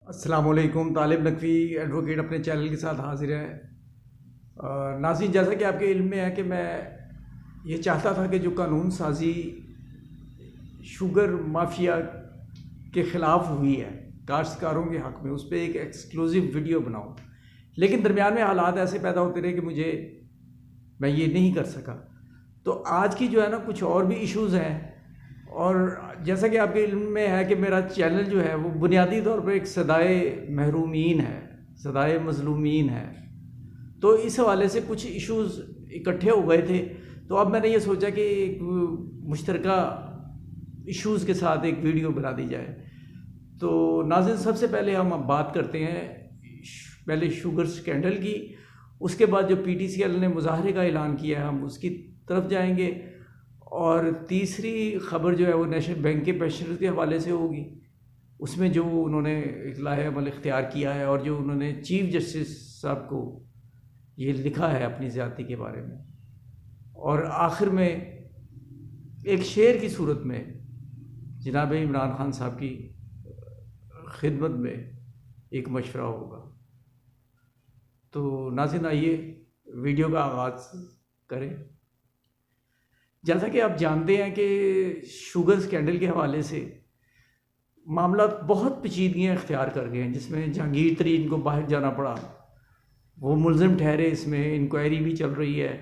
अस्सलामुअलैकुम। तालिब नकवी एडवोकेट अपने चैनल के साथ हाजिर है। नाज़रीन, जैसा कि आपके इल्म में है कि मैं ये चाहता था कि जो कानून साजी शुगर माफिया के ख़िलाफ़ हुई है काश्तकारों के हक़ में, उस पर एक एक्सक्लूसिव वीडियो बनाऊं, लेकिन दरमियान में हालात ऐसे पैदा होते रहे कि मैं ये नहीं कर सका। तो आज की जो है ना, कुछ और भी इश्यूज़ हैं, और जैसा कि आपके इल्म में है कि मेरा चैनल जो है वो बुनियादी तौर पर एक सदाए महरूमीन है, सदाए मज़लूमीन है। तो इस हवाले से कुछ इश्यूज़ इकट्ठे हो गए थे, तो अब मैंने ये सोचा कि एक मुश्तरका इश्यूज़ के साथ एक वीडियो बना दी जाए। तो नाज़रीन, सबसे पहले हम अब बात करते हैं पहले शुगर स्कैंडल की, उसके बाद जो PTCL ने मुजाहरे का ऐलान किया है हम उसकी तरफ जाएंगे, और तीसरी ख़बर जो है वो नेशनल बैंक के पेंशनर्स के हवाले से होगी। उसमें जो उन्होंने एक लाहे अमल इख्तियार किया है और जो उन्होंने चीफ जस्टिस साहब को ये लिखा है अपनी ज़्यादती के बारे में, और आखिर में एक शेर की सूरत में जनाब इमरान खान साहब की खिदमत में एक मशवरा होगा। तो नाज़रीन, आइए वीडियो का आगाज़ करें। जैसा कि आप जानते हैं कि शुगर स्कैंडल के हवाले से मामला बहुत पेचीदगियाँ इख्तियार कर गए हैं, जिसमें जहांगीर तरीन को बाहर जाना पड़ा, वो मुलजिम ठहरे, इसमें इंक्वायरी भी चल रही है।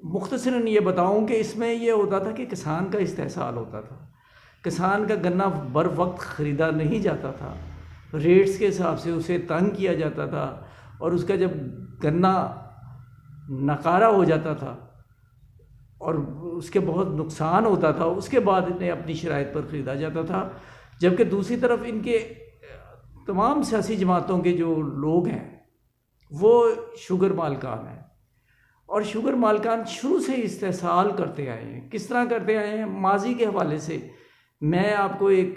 मुख्तसरन ये बताऊं कि इसमें यह होता था कि किसान का इस्तेहसाल होता था, किसान का गन्ना बर वक्त ख़रीदा नहीं जाता था, रेट्स के हिसाब से उसे तंग किया जाता था, और उसका जब गन्ना नकारा हो जाता था और उसके बहुत नुकसान होता था, उसके बाद इन्हें अपनी शराइत पर ख़रीदा जाता था। जबकि दूसरी तरफ इनके तमाम सियासी जमातों के जो लोग हैं वो शुगर मालकान हैं, और शुगर मालकान शुरू से इस्तेहसाल करते आए हैं। किस तरह करते आए हैं? माजी के हवाले से मैं आपको एक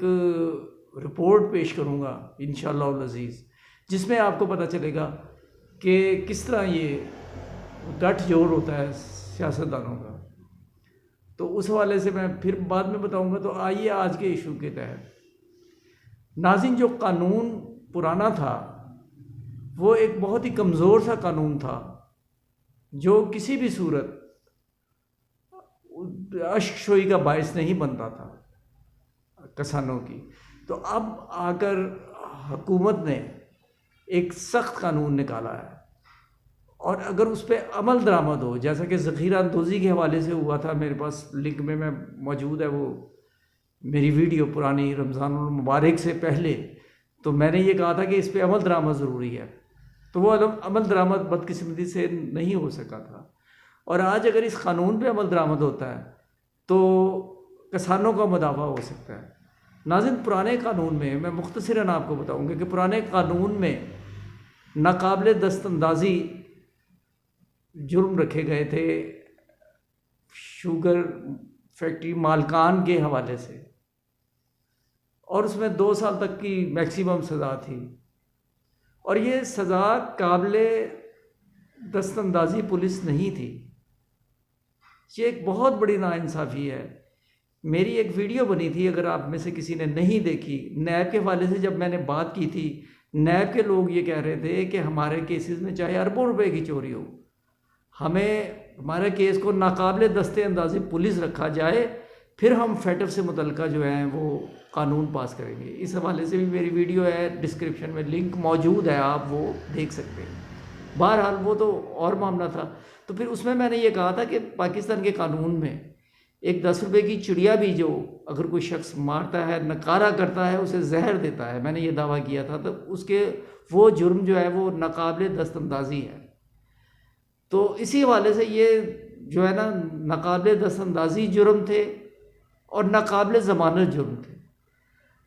रिपोर्ट पेश करूँगा इंशाअल्लाह अज़ीज़, जिसमें आपको पता चलेगा कि किस तरह ये गठजोड़ होता है सियासतदानों का। तो उस हवाले से मैं फिर बाद में बताऊंगा। तो आइए आज के इशू के तहत। नाज़रीन, जो कानून पुराना था वो एक बहुत ही कमज़ोर सा कानून था, जो किसी भी सूरत अश्कशोई का बायस नहीं बनता था किसानों की। तो अब आकर हुकूमत ने एक सख्त कानून निकाला है, और अगर उस पर अमल दरामद हो, जैसा कि ज़ख़ीरा अंदोज़ी के हवाले से हुआ था, मेरे पास लिंक में मैं मौजूद है वो मेरी वीडियो पुरानी रमज़ानुल मुबारक से पहले, तो मैंने ये कहा था कि इस पर अमल दरामद ज़रूरी है। तो वो अमल दरामद बदकिस्मती से नहीं हो सका था, और आज अगर इस कानून पे अमल दरामद होता है तो किसानों का मुदाफ़ा हो सकता है। नाज़रीन, पुराने कानून में मैं मुख्तसरन आपको बताऊंगा कि पुराने कानून में नाकाबिल दस्तंदाजी जुर्म रखे गए थे शुगर फैक्ट्री मालकान के हवाले से, और उसमें 2 साल तक की मैक्सिमम सज़ा थी, और ये सज़ा काबिले दस्तंदाजी पुलिस नहीं थी। ये एक बहुत बड़ी नाइंसाफ़ी है। मेरी एक वीडियो बनी थी, अगर आप में से किसी ने नहीं देखी, नैब के हवाले से जब मैंने बात की थी, नैब के लोग ये कह रहे थे कि हमारे केसेस में चाहे अरबों रुपए की चोरी हो, हमें हमारे केस को नाकाबिले दस्ते अंदाज़ी पुलिस रखा जाए, फिर हम फेटफ से मुतल्लिका जो है वो कानून पास करेंगे। इस हवाले से भी मेरी वीडियो है, डिस्क्रिप्शन में लिंक मौजूद है, आप वो देख सकते हैं। बहरहाल वो तो और मामला था। तो फिर उसमें मैंने ये कहा था कि पाकिस्तान के कानून में एक 10 रुपये की चिड़िया भी जो अगर कोई शख्स मारता है, नकारा करता है, उसे जहर देता है, मैंने ये दावा किया था, तो उसके वो जुर्म जो है वो नाकाबिले दस्तंदाजी है। तो इसी हवाले से ये जो है ना, नाकाबिले दस्तंदाजी जुर्म थे और नाकाबिले ज़मानत जुर्म थे।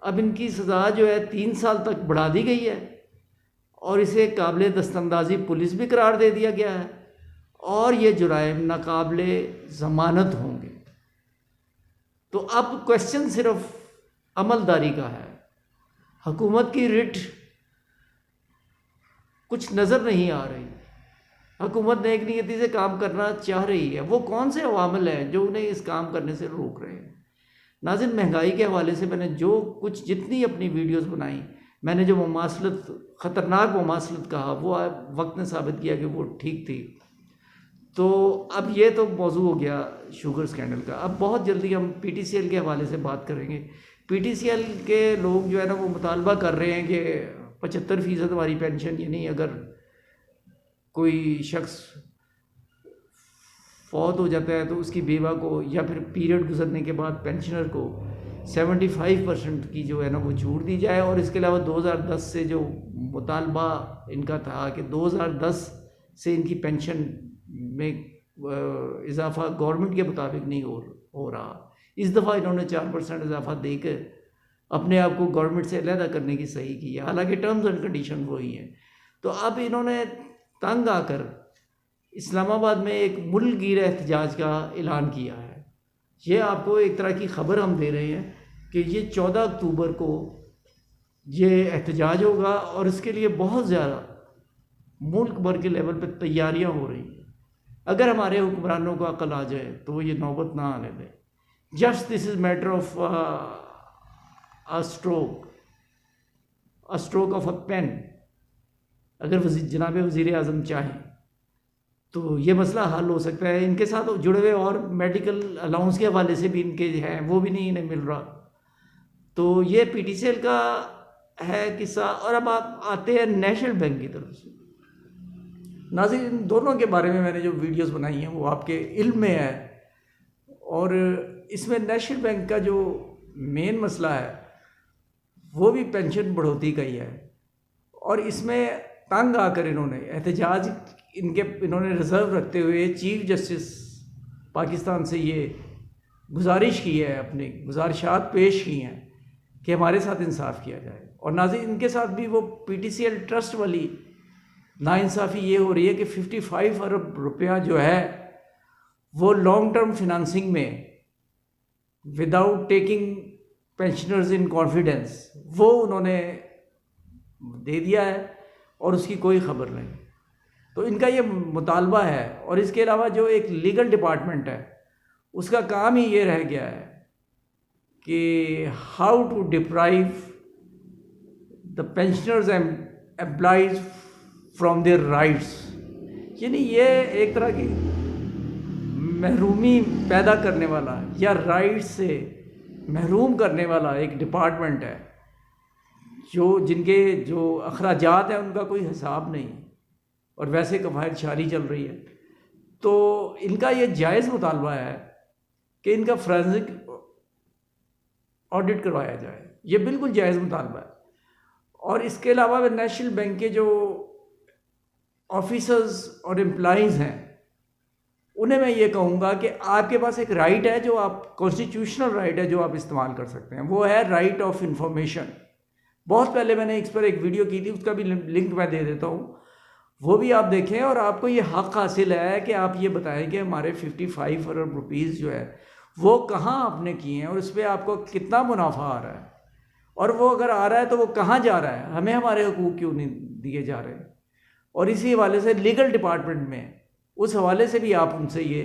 अब इनकी सज़ा जो है 3 साल तक बढ़ा दी गई है, और इसे काबिले दस्तंदाजी पुलिस भी करार दे दिया गया है, और ये जुराइम नाकाबिले ज़मानत होंगे। तो अब क्वेश्चन सिर्फ अमलदारी का है। हुकूमत की रिट कुछ नज़र नहीं आ रही। हुकूमत नेक नीयती से काम करना चाह रही है, वो कौन से अवामिल हैं जो उन्हें इस काम करने से रोक रहे हैं? नाज़रीन, महंगाई के हवाले से मैंने जो कुछ जितनी अपनी वीडियोस बनाई, मैंने जो मुमासलत, ख़तरनाक मुमासलत कहा, वो वक्त ने साबित किया कि वो ठीक थी। तो अब ये तो मौजू हो गया शुगर स्कैंडल का। अब बहुत जल्दी हम PTCL के हवाले से बात करेंगे। PTCL के लोग जो है ना वो मुतालबा कर रहे हैं कि 75% हमारी पेंशन, यानी अगर कोई शख्स फौत हो जाता है तो उसकी बेवा को या फिर पीरियड गुजरने के बाद पेंशनर को 75% की जो है ना वो छूट दी जाए। और इसके अलावा 2010 से जो मुतालबा इनका था कि 2010 से इनकी पेंशन में इजाफा गवर्नमेंट के मुताबिक नहीं हो रहा। इस दफ़ा इन्होंने 4% इजाफा देकर अपने आप को गवर्नमेंट से अलहदा करने की सही की है, हालांकि टर्म्स एंड कंडीशन वही हैं। तो अब इन्होंने तंग आकर इस्लामाबाद में एक मुल्कगीर एहतजाज का ऐलान किया है। ये आपको एक तरह की ख़बर हम दे रहे हैं कि ये 14 अक्टूबर को ये एहतजाज होगा और इसके लिए बहुत ज़्यादा मुल्क भर के लेवल पर तैयारियां हो रही हैं। अगर हमारे हुक्मरानों को अकल आ जाए तो वो ये नौबत ना आने दें। Just this is matter of a stroke of a pen. अगर जनाब वज़ीर आज़म चाहें तो ये मसला हल हो सकता है। इनके साथ जुड़े हुए और मेडिकल अलाउंस के हवाले से भी इनके हैं, वो भी नहीं इन्हें मिल रहा। तो ये PTCL का है किस्सा। और अब आप आते हैं नेशनल बैंक की तरफ से। नाज़रीन, इन दोनों के बारे में मैंने जो वीडियोस बनाई हैं वो आपके इल्म में है, और इसमें नेशनल बैंक का जो मेन मसला है वो भी पेंशन बढ़ोतरी का ही है। और इसमें तंग आकर इन्होंने एहतजाज इन्होंने रिज़र्व रखते हुए चीफ जस्टिस पाकिस्तान से ये गुजारिश की है, अपनी गुजारिशात पेश की हैं कि हमारे साथ इंसाफ किया जाए। और नाज़रीन, इनके साथ भी वो PTCL ट्रस्ट वाली नाइंसाफ़ी ये हो रही है कि 55 अरब रुपया जो है वो लॉन्ग टर्म फिनंसिंग में without taking pensioners in confidence वो उन्होंने दे दिया है और उसकी कोई ख़बर नहीं। तो इनका ये मुतालबा है। और इसके अलावा जो एक लीगल डिपार्टमेंट है उसका काम ही ये रह गया है कि how to deprive the pensioners and employees from their rights. यानी ये एक तरह की महरूमी पैदा करने वाला या राइट से महरूम करने वाला एक डिपार्टमेंट है, जिनके जो अखराजात हैं उनका कोई हिसाब नहीं, और वैसे कवायद जारी चल रही है। तो इनका ये जायज़ मुतालबा है कि इनका फोरेंसिक ऑडिट करवाया जाए। ये बिल्कुल जायज़ मुतालबा है। और इसके अलावा नेशनल बैंक के जो ऑफिसर्स और एम्प्लॉइज़ हैं उन्हें मैं ये कहूँगा कि आपके पास एक राइट है, जो आप कॉन्स्टिट्यूशनल राइट है जो आप इस्तेमाल कर सकते हैं, वो है राइट ऑफ इंफॉर्मेशन। बहुत पहले मैंने इस पर एक वीडियो की थी, उसका भी लिंक मैं दे देता हूँ, वो भी आप देखें। और आपको ये हक़ हासिल है कि आप ये बताएं कि हमारे 55 अरब रुपीज़ जो है वो कहाँ आपने किए हैं और उस पर आपको कितना मुनाफा आ रहा है, और वो अगर आ रहा है तो वो कहाँ जा रहा है, हमें हमारे हुकूक क्यों नहीं दिए जा रहे। और इसी हवाले से लीगल डिपार्टमेंट में उस हवाले से भी आप उनसे ये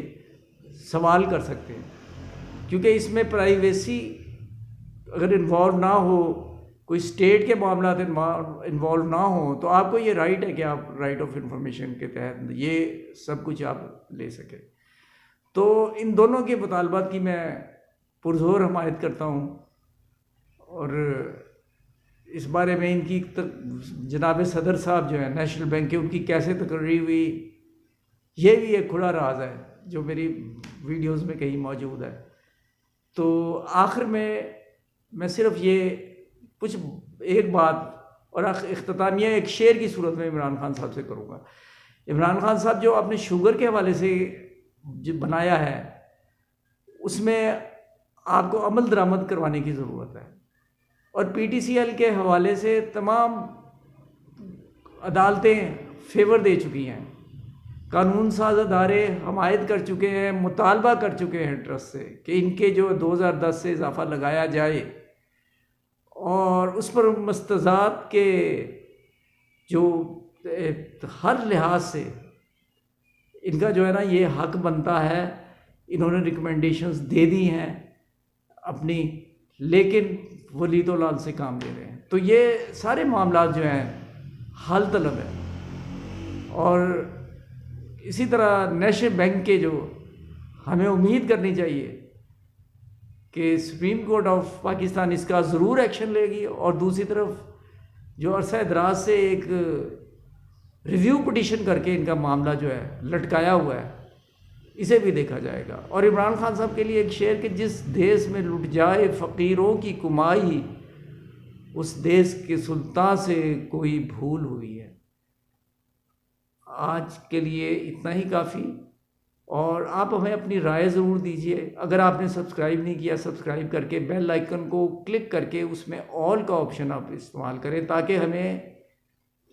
सवाल कर सकते हैं, क्योंकि इसमें प्राइवेसी अगर इन्वॉल्व ना हो, कोई स्टेट के मामला इन्वॉल्व ना हो, तो आपको ये राइट है कि आप राइट ऑफ इंफॉर्मेशन के तहत ये सब कुछ आप ले सकें। तो इन दोनों के मुतालबात की मैं पुरजोर हमायत करता हूँ। और इस बारे में इनकी जनाब सदर साहब जो है नेशनल बैंक के, उनकी कैसे तकर्री हुई, ये भी एक खुला राज है जो मेरी वीडियोस में कहीं मौजूद है। तो आखिर में मैं सिर्फ ये कुछ एक बात और इख्तितामिया एक शेर की सूरत में इमरान खान साहब से करूँगा। इमरान खान साहब जो आपने शुगर के हवाले से जो बनाया है उसमें आपको अमल दरामद करवाने की ज़रूरत है। और PTCL के हवाले से तमाम अदालतें फेवर दे चुकी हैं, कानून साज अदारे हमायत कर चुके हैं, मुतालबा कर चुके हैं ट्रस्ट से कि इनके जो 2010 से इजाफ़ा लगाया जाए और उस पर मुस्तज़ात के जो हर लिहाज से इनका जो है ना ये हक़ बनता है। इन्होंने रिकमेंडेशंस दे दी हैं अपनी, लेकिन वली तो लाल से काम ले रहे हैं। तो ये सारे मामला जो हैं हल तलब है। और इसी तरह नेशनल बैंक के जो हमें उम्मीद करनी चाहिए कि सुप्रीम कोर्ट ऑफ पाकिस्तान इसका ज़रूर एक्शन लेगी, और दूसरी तरफ जो अरसा दराज से एक रिव्यू पिटीशन करके इनका मामला जो है लटकाया हुआ है, इसे भी देखा जाएगा। और इमरान खान साहब के लिए एक शेर कि जिस देश में लुट जाए फ़कीरों की कुमाई, उस देश के सुल्तान से कोई भूल हुई है। आज के लिए इतना ही काफ़ी, और आप हमें अपनी राय ज़रूर दीजिए। अगर आपने सब्सक्राइब नहीं किया, सब्सक्राइब करके बेल आइकन को क्लिक करके उसमें ऑल का ऑप्शन आप इस्तेमाल करें, ताकि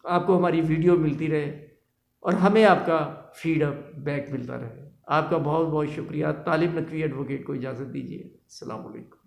आपको हमारी वीडियो मिलती रहे और हमें आपका फीडबैक मिलता रहे। आपका बहुत बहुत शुक्रिया। तालिब नकवी एडवोकेट को इजाज़त दीजिए। अस्सलाम वालेकुम।